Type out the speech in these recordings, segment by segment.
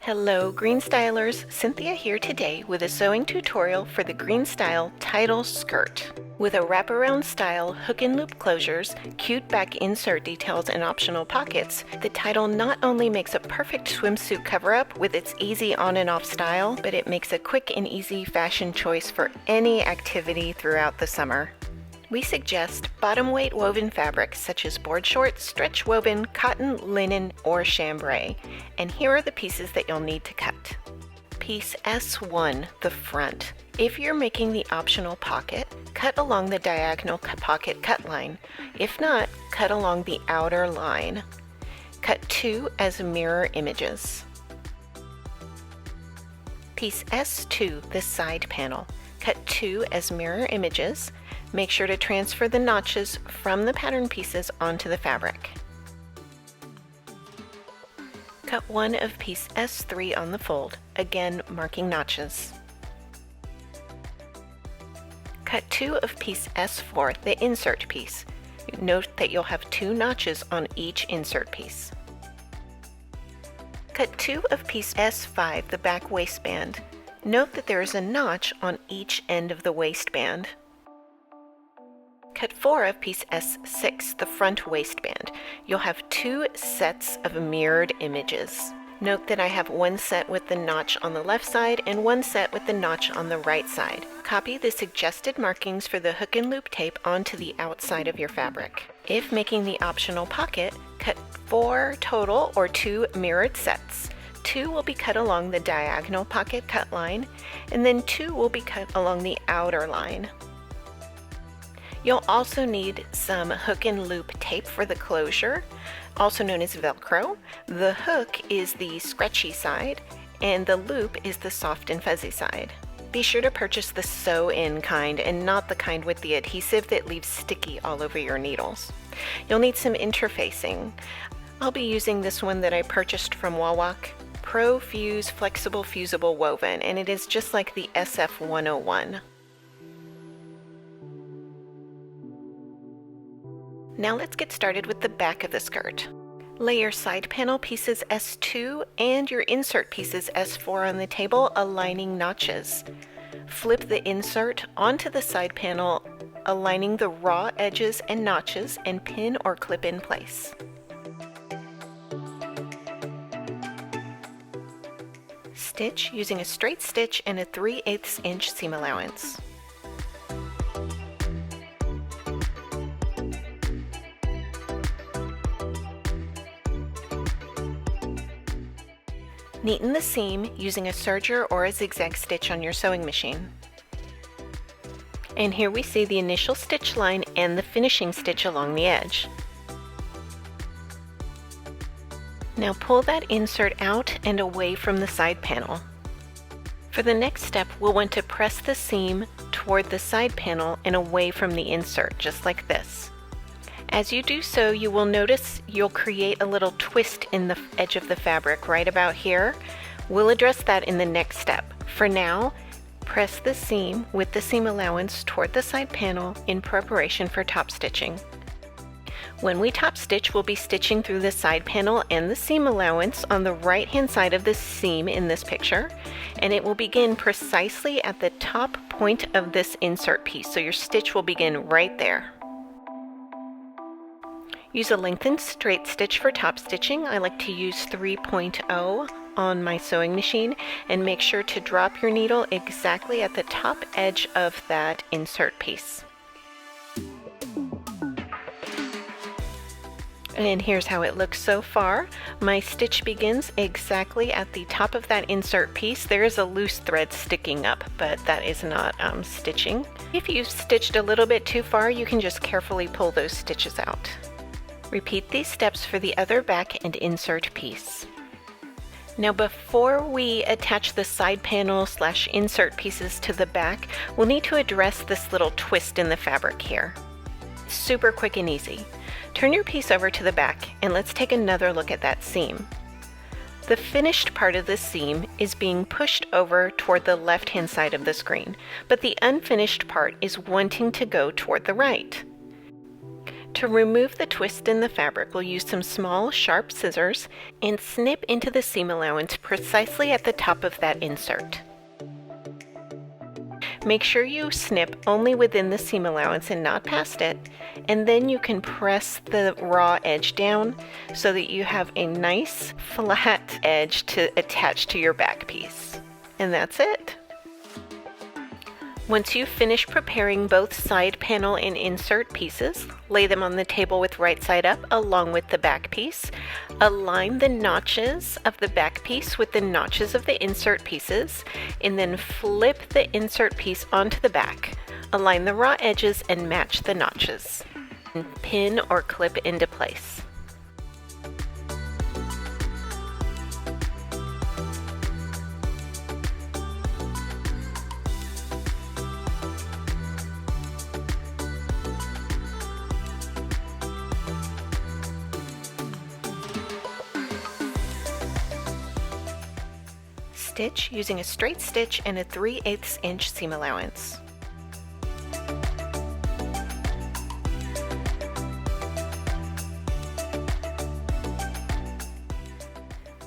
Hello Greenstylers, Cynthia here today with a sewing tutorial for the Greenstyle Tidal skirt. With a wraparound style hook and loop closures, cute back insert details and optional pockets, the Tidal not only makes a perfect swimsuit cover-up with its easy on and off style, but it makes a quick and easy fashion choice for any activity throughout the summer. We suggest bottom weight woven fabrics such as board short, stretch woven, cotton, linen, or chambray. And here are the pieces that you'll need to cut. Piece S1, the front. If you're making the optional pocket, cut along the diagonal pocket cut line. If not, cut along the outer line. Cut 2 as mirror images. Piece S2, the side panel. Cut 2 as mirror images. Make sure to transfer the notches from the pattern pieces onto the fabric. Cut 1 of piece S3 on the fold, again marking notches. Cut 2 of piece S4, the insert piece. Note that you'll have 2 notches on each insert piece. Cut 2 of piece S5, the back waistband. Note that there is a notch on each end of the waistband. Cut 4 of piece S6, the front waistband. You'll have 2 sets of mirrored images. Note that I have one set with the notch on the left side and one set with the notch on the right side. Copy the suggested markings for the hook and loop tape onto the outside of your fabric. If making the optional pocket, cut 4 total or 2 mirrored sets. 2 will be cut along the diagonal pocket cut line, and then 2 will be cut along the outer line. You'll also need some hook and loop tape for the closure, also known as Velcro. The hook is the scratchy side, and the loop is the soft and fuzzy side. Be sure to purchase the sew-in kind and not the kind with the adhesive that leaves sticky all over your needles. You'll need some interfacing. I'll be using this one that I purchased from Wawak, Pro Fuse Flexible Fusible Woven, and it is just like the SF101. Now let's get started with the back of the skirt. Lay your side panel pieces S2 and your insert pieces S4 on the table, aligning notches. Flip the insert onto the side panel, aligning the raw edges and notches, and pin or clip in place. Stitch using a straight stitch and a 3/8 inch seam allowance. Neaten the seam using a serger or a zigzag stitch on your sewing machine. And here we see the initial stitch line and the finishing stitch along the edge. Now pull that insert out and away from the side panel. For the next step, we'll want to press the seam toward the side panel and away from the insert, just like this. As you do so, you will notice you'll create a little twist in the edge of the fabric right about here. We'll address that in the next step. For now, press the seam with the seam allowance toward the side panel in preparation for top stitching. When we top stitch, we'll be stitching through the side panel and the seam allowance on the right hand side of the seam in this picture, and it will begin precisely at the top point of this insert piece, so your stitch will begin right there. Use a lengthened straight stitch for top stitching. I like to use 3.0 on my sewing machine, and make sure to drop your needle exactly at the top edge of that insert piece. And here's how it looks so far. My stitch begins exactly at the top of that insert piece. There is a loose thread sticking up, but that is not stitching. If you've stitched a little bit too far, you can just carefully pull those stitches out. Repeat these steps for the other back and insert piece. Now before we attach the side panel / insert pieces to the back, we'll need to address this little twist in the fabric here. Super quick and easy. Turn your piece over to the back and let's take another look at that seam. The finished part of the seam is being pushed over toward the left-hand side of the screen, but the unfinished part is wanting to go toward the right. To remove the twist in the fabric, we'll use some small, sharp scissors and snip into the seam allowance precisely at the top of that insert. Make sure you snip only within the seam allowance and not past it, and then you can press the raw edge down so that you have a nice flat edge to attach to your back piece. And that's it. Once you've finished preparing both side panel and insert pieces, lay them on the table with right side up along with the back piece. Align the notches of the back piece with the notches of the insert pieces, and then flip the insert piece onto the back. Align the raw edges and match the notches. And pin or clip into place. Stitch using a straight stitch and a 3/8 inch seam allowance.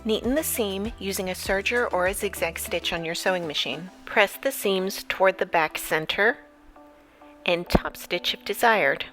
Neaten the seam using a serger or a zigzag stitch on your sewing machine. Press the seams toward the back center and top stitch if desired.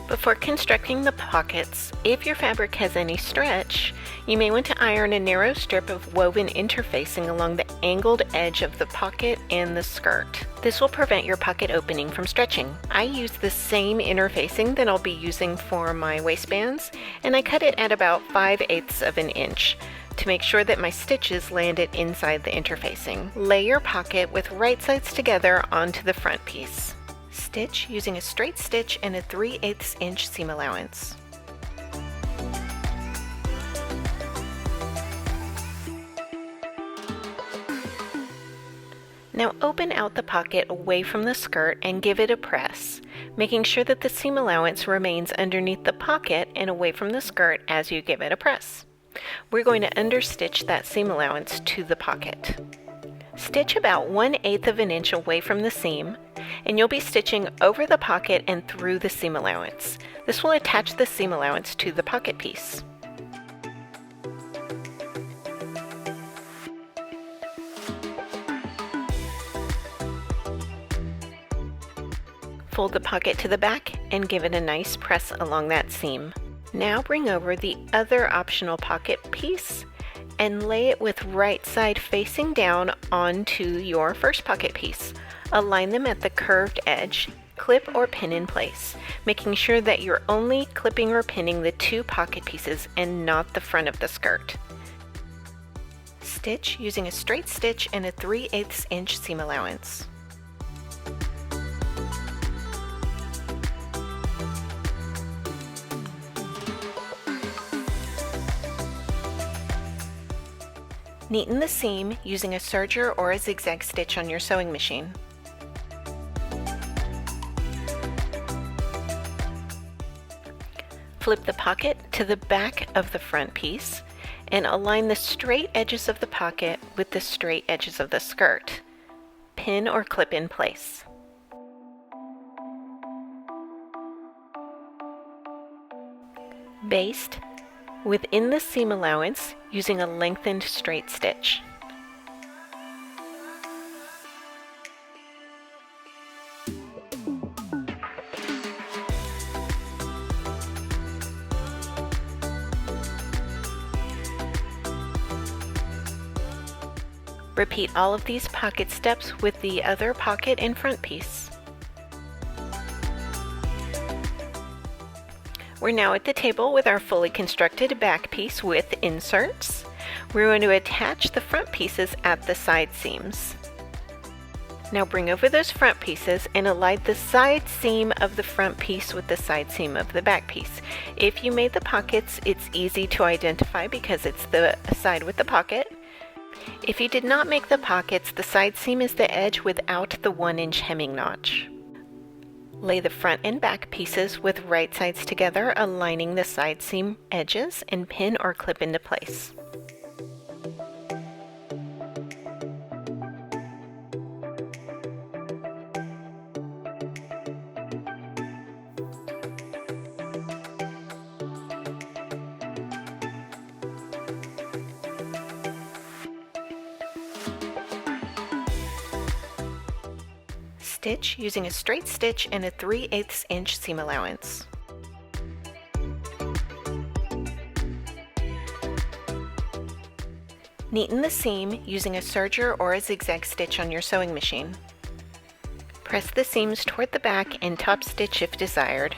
Before constructing the pockets, if your fabric has any stretch, you may want to iron a narrow strip of woven interfacing along the angled edge of the pocket and the skirt. This will prevent your pocket opening from stretching. I use the same interfacing that I'll be using for my waistbands, and I cut it at about 5/8 of an inch to make sure that my stitches landed inside the interfacing. Lay your pocket with right sides together onto the front piece. Stitch using a straight stitch and a 3/8 inch seam allowance. Now open out the pocket away from the skirt and give it a press, making sure that the seam allowance remains underneath the pocket and away from the skirt as you give it a press. We're going to understitch that seam allowance to the pocket. Stitch about 1/8 of an inch away from the seam, and you'll be stitching over the pocket and through the seam allowance. This will attach the seam allowance to the pocket piece. Fold the pocket to the back and give it a nice press along that seam. Now bring over the other optional pocket piece and lay it with right side facing down onto your first pocket piece. Align them at the curved edge, clip or pin in place, making sure that you're only clipping or pinning the two pocket pieces and not the front of the skirt. Stitch using a straight stitch and a 3/8 inch seam allowance. Neaten the seam using a serger or a zigzag stitch on your sewing machine. Flip the pocket to the back of the front piece and align the straight edges of the pocket with the straight edges of the skirt. Pin or clip in place. Baste within the seam allowance using a lengthened straight stitch. Repeat all of these pocket steps with the other pocket and front piece. We're now at the table with our fully constructed back piece with inserts. We're going to attach the front pieces at the side seams. Now bring over those front pieces and align the side seam of the front piece with the side seam of the back piece. If you made the pockets, it's easy to identify because it's the side with the pocket. If you did not make the pockets, the side seam is the edge without the 1-inch hemming notch. Lay the front and back pieces with right sides together, aligning the side seam edges, and pin or clip into place. Stitch using a straight stitch and a 3/8 inch seam allowance. Neaten the seam using a serger or a zigzag stitch on your sewing machine. Press the seams toward the back and top stitch if desired.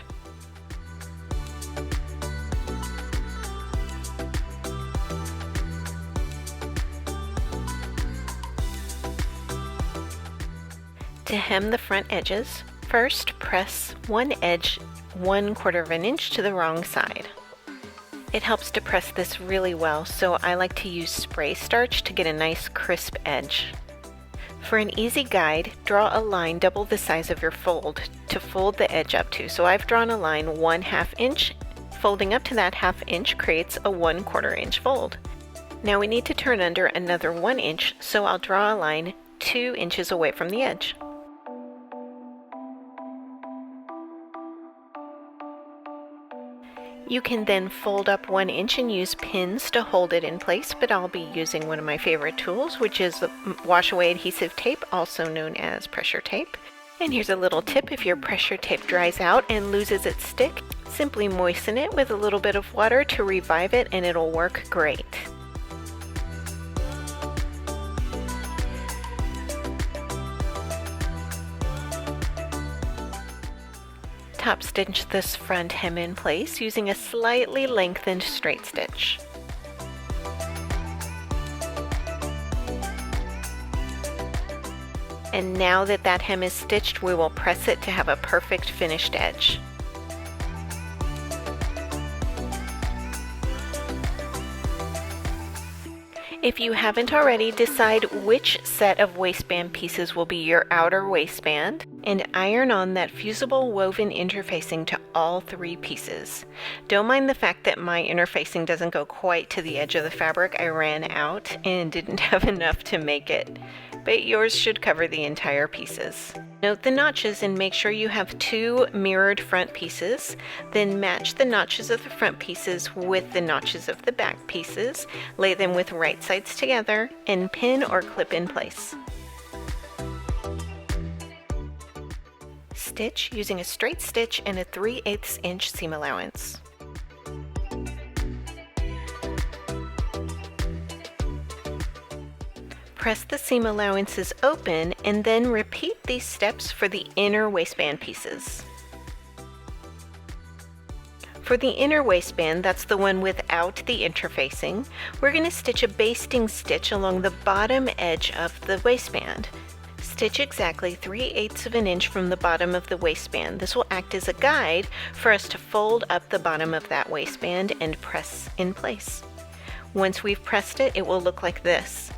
To hem the front edges, first press one edge 1/4 inch to the wrong side. It helps to press this really well, so I like to use spray starch to get a nice crisp edge. For an easy guide, draw a line double the size of your fold to fold the edge up to. So I've drawn a line 1/2 inch. Folding up to that 1/2 inch creates a 1/4 inch fold. Now we need to turn under another 1 inch, so I'll draw a line 2 inches away from the edge. You can then fold up 1 inch and use pins to hold it in place, but I'll be using one of my favorite tools, which is the wash away adhesive tape, also known as pressure tape. And here's a little tip: if your pressure tape dries out and loses its stick, simply moisten it with a little bit of water to revive it and it'll work great. Top stitch this front hem in place using a slightly lengthened straight stitch. And now that that hem is stitched, we will press it to have a perfect finished edge. If you haven't already, decide which set of waistband pieces will be your outer waistband and iron on that fusible woven interfacing to all 3 pieces. Don't mind the fact that my interfacing doesn't go quite to the edge of the fabric. I ran out and didn't have enough to make it, but yours should cover the entire pieces. Note the notches and make sure you have 2 mirrored front pieces. Then match the notches of the front pieces with the notches of the back pieces. Lay them with right sides together and pin or clip in place. Stitch using a straight stitch and a 3/8 inch seam allowance. Press the seam allowances open and then repeat these steps for the inner waistband pieces. For the inner waistband, that's the one without the interfacing, we're going to stitch a basting stitch along the bottom edge of the waistband. Stitch exactly 3/8 of an inch from the bottom of the waistband. This will act as a guide for us to fold up the bottom of that waistband and press in place. Once we've pressed it, it will look like this.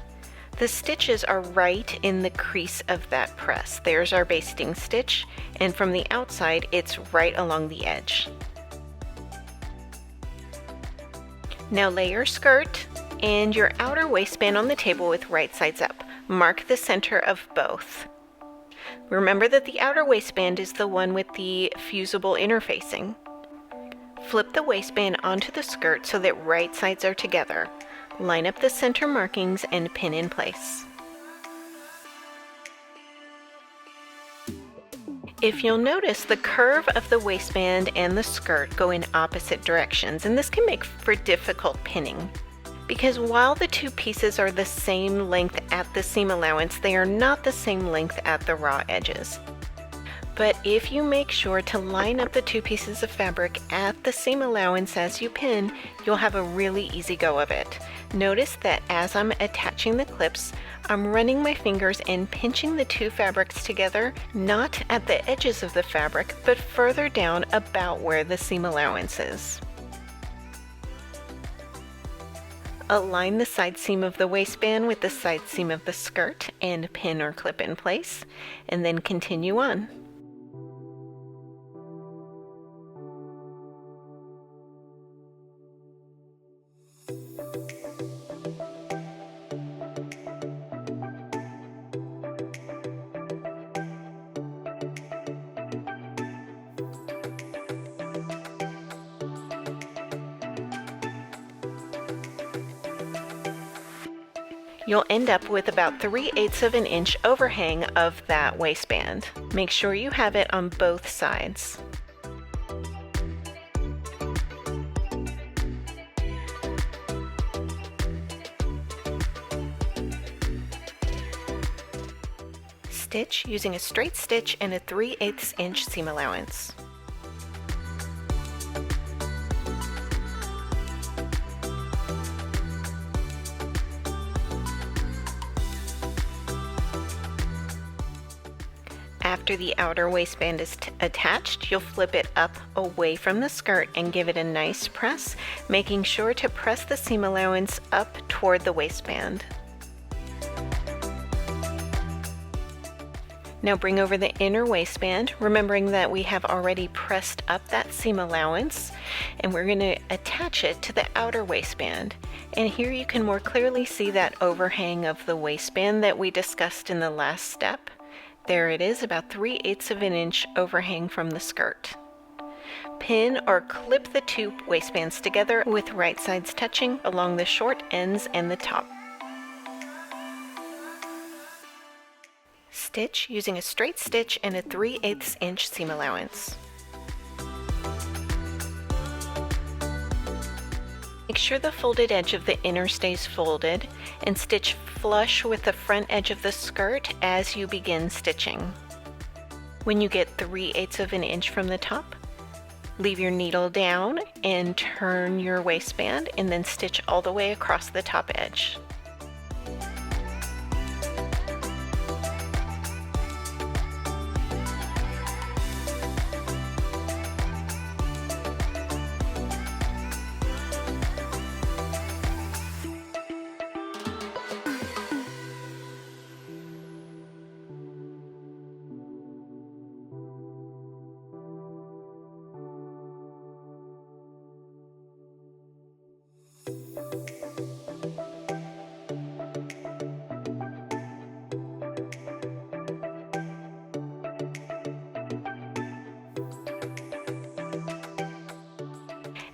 The stitches are right in the crease of that press. There's our basting stitch, and from the outside, it's right along the edge. Now lay your skirt and your outer waistband on the table with right sides up. Mark the center of both. Remember that the outer waistband is the one with the fusible interfacing. Flip the waistband onto the skirt so that right sides are together. Line up the center markings and pin in place. If you'll notice, the curve of the waistband and the skirt go in opposite directions, and this can make for difficult pinning. Because while the 2 pieces are the same length at the seam allowance, they are not the same length at the raw edges. But if you make sure to line up the 2 pieces of fabric at the seam allowance as you pin, you'll have a really easy go of it. Notice that as I'm attaching the clips, I'm running my fingers and pinching the 2 fabrics together, not at the edges of the fabric, but further down about where the seam allowance is. Align the side seam of the waistband with the side seam of the skirt and pin or clip in place, and then continue on. You'll end up with about 3/8 of an inch overhang of that waistband. Make sure you have it on both sides. Stitch using a straight stitch and a 3/8 inch seam allowance. After the outer waistband is attached, you'll flip it up away from the skirt and give it a nice press, making sure to press the seam allowance up toward the waistband. Now bring over the inner waistband, remembering that we have already pressed up that seam allowance, and we're going to attach it to the outer waistband. And here you can more clearly see that overhang of the waistband that we discussed in the last step. There it is, about 3/8 of an inch overhang from the skirt. Pin or clip the two waistbands together with right sides touching along the short ends and the top. Stitch using a straight stitch and a 3/8 inch seam allowance. Make sure the folded edge of the inner stays folded and stitch flush with the front edge of the skirt as you begin stitching. When you get 3/8 of an inch from the top, leave your needle down and turn your waistband and then stitch all the way across the top edge.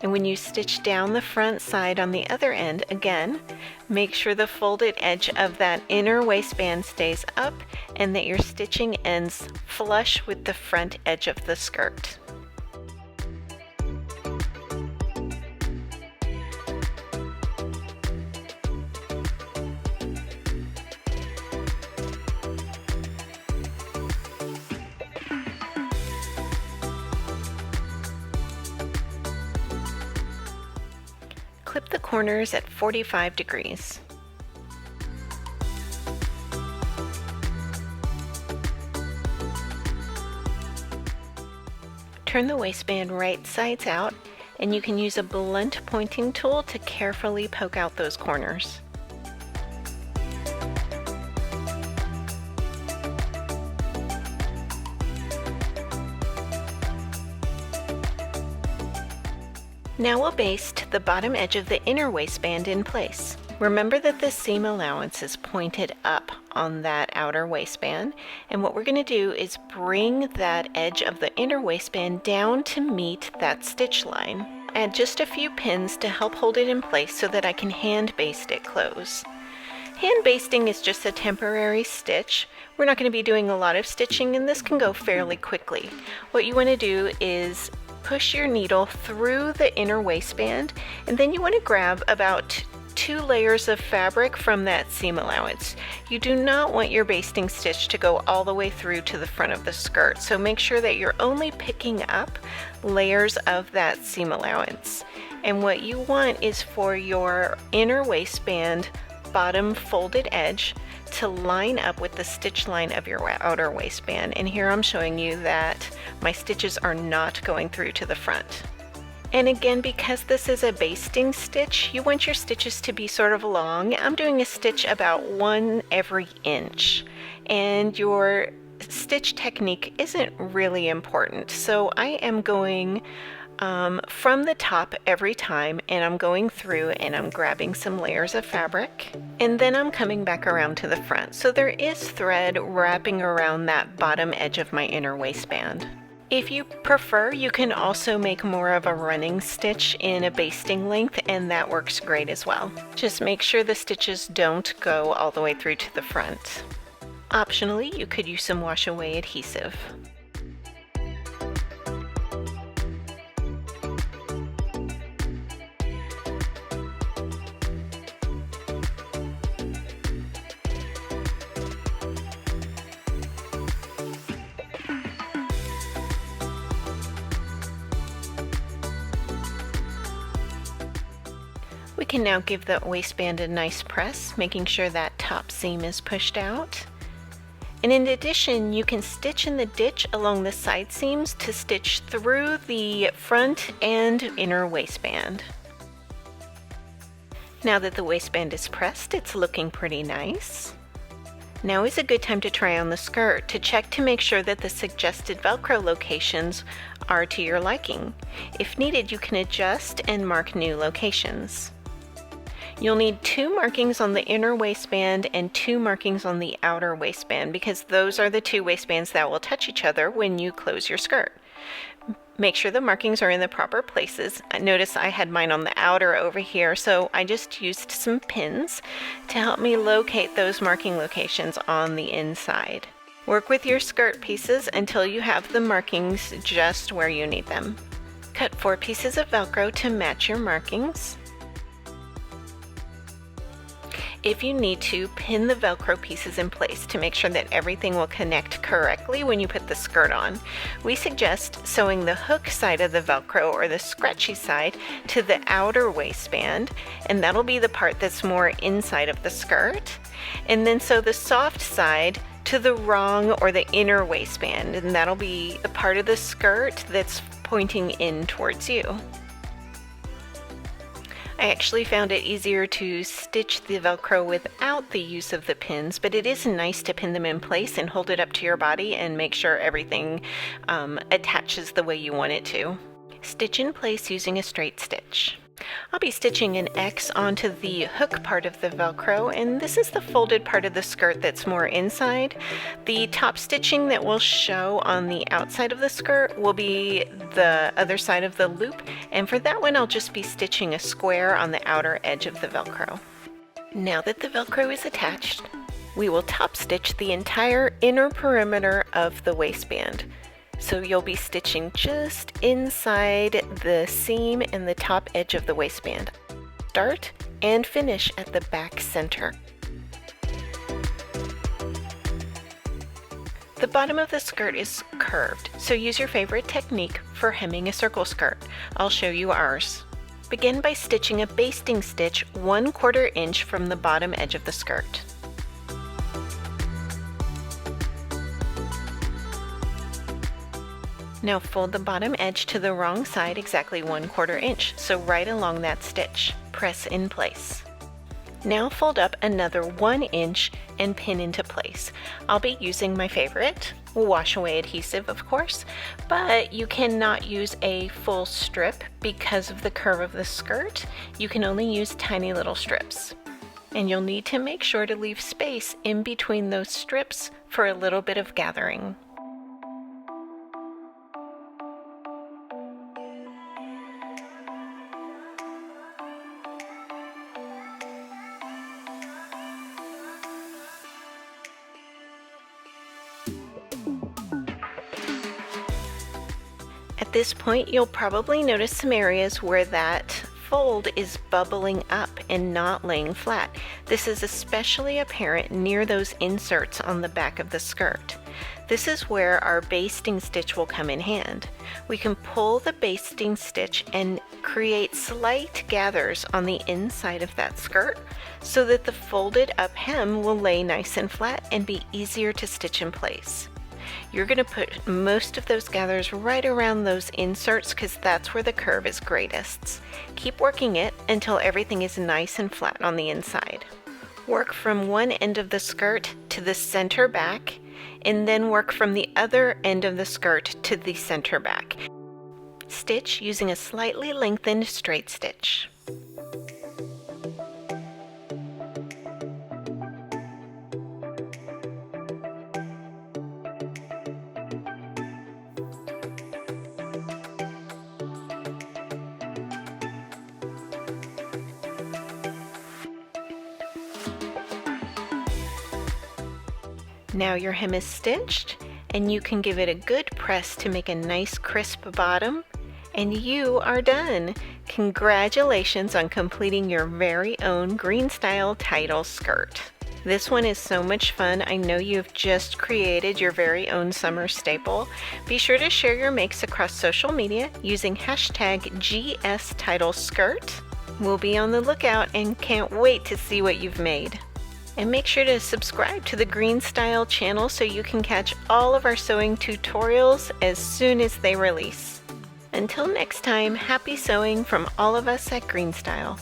And when you stitch down the front side on the other end, again, make sure the folded edge of that inner waistband stays up and that your stitching ends flush with the front edge of the skirt. Clip the corners at 45 degrees. Turn the waistband right sides out, and you can use a blunt pointing tool to carefully poke out those corners. Now we'll baste the bottom edge of the inner waistband in place. Remember that the seam allowance is pointed up on that outer waistband, and what we're going to do is bring that edge of the inner waistband down to meet that stitch line. Add just a few pins to help hold it in place so that I can hand baste it close. Hand basting is just a temporary stitch. We're not going to be doing a lot of stitching, and this can go fairly quickly. What you want to do is push your needle through the inner waistband, and then you want to grab about 2 layers of fabric from that seam allowance. You do not want your basting stitch to go all the way through to the front of the skirt, so make sure that you're only picking up layers of that seam allowance. And what you want is for your inner waistband bottom folded edge to line up with the stitch line of your outer waistband. And here I'm showing you that my stitches are not going through to the front. And again, because this is a basting stitch, you want your stitches to be sort of long. I'm doing a stitch about 1 every inch, and your stitch technique isn't really important. So I am going from the top every time, and I'm going through and I'm grabbing some layers of fabric, and then I'm coming back around to the front. So there is thread wrapping around that bottom edge of my inner waistband. If you prefer, you can also make more of a running stitch in a basting length, and that works great as well. Just make sure the stitches don't go all the way through to the front. Optionally, you could use some wash away adhesive. We can now give the waistband a nice press, making sure that top seam is pushed out. And in addition, you can stitch in the ditch along the side seams to stitch through the front and inner waistband. Now that the waistband is pressed, it's looking pretty nice. Now is a good time to try on the skirt to check to make sure that the suggested Velcro locations are to your liking. If needed, you can adjust and mark new locations. You'll need 2 markings on the inner waistband and 2 markings on the outer waistband because those are the 2 waistbands that will touch each other when you close your skirt. Make sure the markings are in the proper places. Notice I had mine on the outer over here, so I just used some pins to help me locate those marking locations on the inside. Work with your skirt pieces until you have the markings just where you need them. Cut 4 pieces of Velcro to match your markings. If you need to, pin the Velcro pieces in place to make sure that everything will connect correctly when you put the skirt on. We suggest sewing the hook side of the Velcro, or the scratchy side, to the outer waistband, and that'll be the part that's more inside of the skirt. And then sew the soft side to the wrong or the inner waistband, and that'll be the part of the skirt that's pointing in towards you. I actually found it easier to stitch the Velcro without the use of the pins, but it is nice to pin them in place and hold it up to your body and make sure everything attaches the way you want it to. Stitch in place using a straight stitch. I'll be stitching an X onto the hook part of the Velcro, and this is the folded part of the skirt that's more inside. The top stitching that will show on the outside of the skirt will be the other side of the loop, and for that one I'll just be stitching a square on the outer edge of the Velcro. Now that the Velcro is attached, we will top stitch the entire inner perimeter of the waistband. So you'll be stitching just inside the seam and the top edge of the waistband. Start and finish at the back center. The bottom of the skirt is curved, so use your favorite technique for hemming a circle skirt. I'll show you ours. Begin by stitching a basting stitch 1/4 inch from the bottom edge of the skirt. Now fold the bottom edge to the wrong side exactly 1/4 inch, so right along that stitch. Press in place. Now fold up another 1 inch and pin into place. I'll be using my favorite, wash away adhesive of course, but you cannot use a full strip because of the curve of the skirt. You can only use tiny little strips. And you'll need to make sure to leave space in between those strips for a little bit of gathering. At this point, you'll probably notice some areas where that fold is bubbling up and not laying flat. This is especially apparent near those inserts on the back of the skirt. This is where our basting stitch will come in hand. We can pull the basting stitch and create slight gathers on the inside of that skirt so that the folded up hem will lay nice and flat and be easier to stitch in place. You're going to put most of those gathers right around those inserts because that's where the curve is greatest. Keep working it until everything is nice and flat on the inside. Work from one end of the skirt to the center back, and then work from the other end of the skirt to the center back. Stitch using a slightly lengthened straight stitch. Now your hem is stitched, and you can give it a good press to make a nice crisp bottom, and you are done. Congratulations on completing your very own Greenstyle Tidal skirt. This one is so much fun. I know you've just created your very own summer staple. Be sure to share your makes across social media using hashtag GSTidalSkirt. We'll be on the lookout and can't wait to see what you've made. And make sure to subscribe to the Greenstyle channel so you can catch all of our sewing tutorials as soon as they release. Until next time, happy sewing from all of us at Greenstyle.